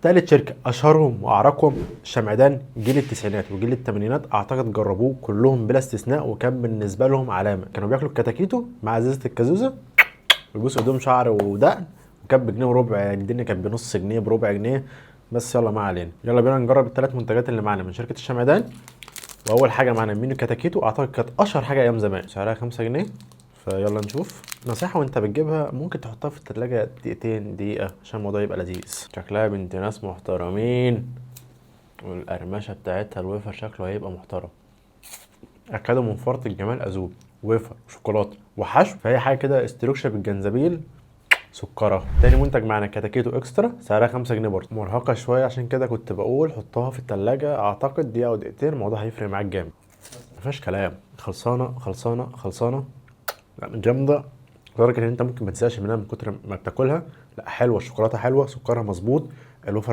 تالت شركه اشهرهم واعرقهم شمعدان. جيل التسعينات وجيل الثمانينات اعتقد جربوه كلهم بلا استثناء، وكان بالنسبه لهم علامه. كانوا بياكلوا الكتاكيتو مع ازازه الكازوزه ويبوسوا ايدهم شعر ودقن، وكانت بجنيه وربع، يعني الدنيا كانت بنص جنيه بربع جنيه. بس يلا ما علينا، يلا بينا نجرب الثلاث منتجات اللي معانا من شركه الشمعدان. واول حاجه معانا مينو كتاكيتو، اعتقد كانت اشهر حاجه ايام زمان، سعرها 5 جنيه. فيلا نشوف. نصيحه وانت بتجيبها ممكن تحطها في التلاجة دقيقتين دقيقه عشان الموضوع يبقى لذيذ. شكلها بنت ناس محترمين، والقرمشه بتاعتها الويفر شكله هيبقى محترم. اكدوا من فرط الجمال اذوب. ويفر وشوكولاته وحشو، فهي حاجه كده استروكشه بالجنزبيل سكرها. تاني منتج معانا كتاكيتو اكسترا، سعرها 5 جنيه برضه، مرهقه شويه عشان كده كنت بقول حطها في التلاجة، اعتقد دقيقه او دقيقتين الموضوع هيفرق معاك جامد. مفيهاش كلام، خلصانه خلصانه خلصانه. لا جامده لدرجه ان انت ممكن ما تزهقش منها من كتر ما بتاكلها. لا حلوه، الشوكولاته حلوه، سكرها مظبوط، الوفر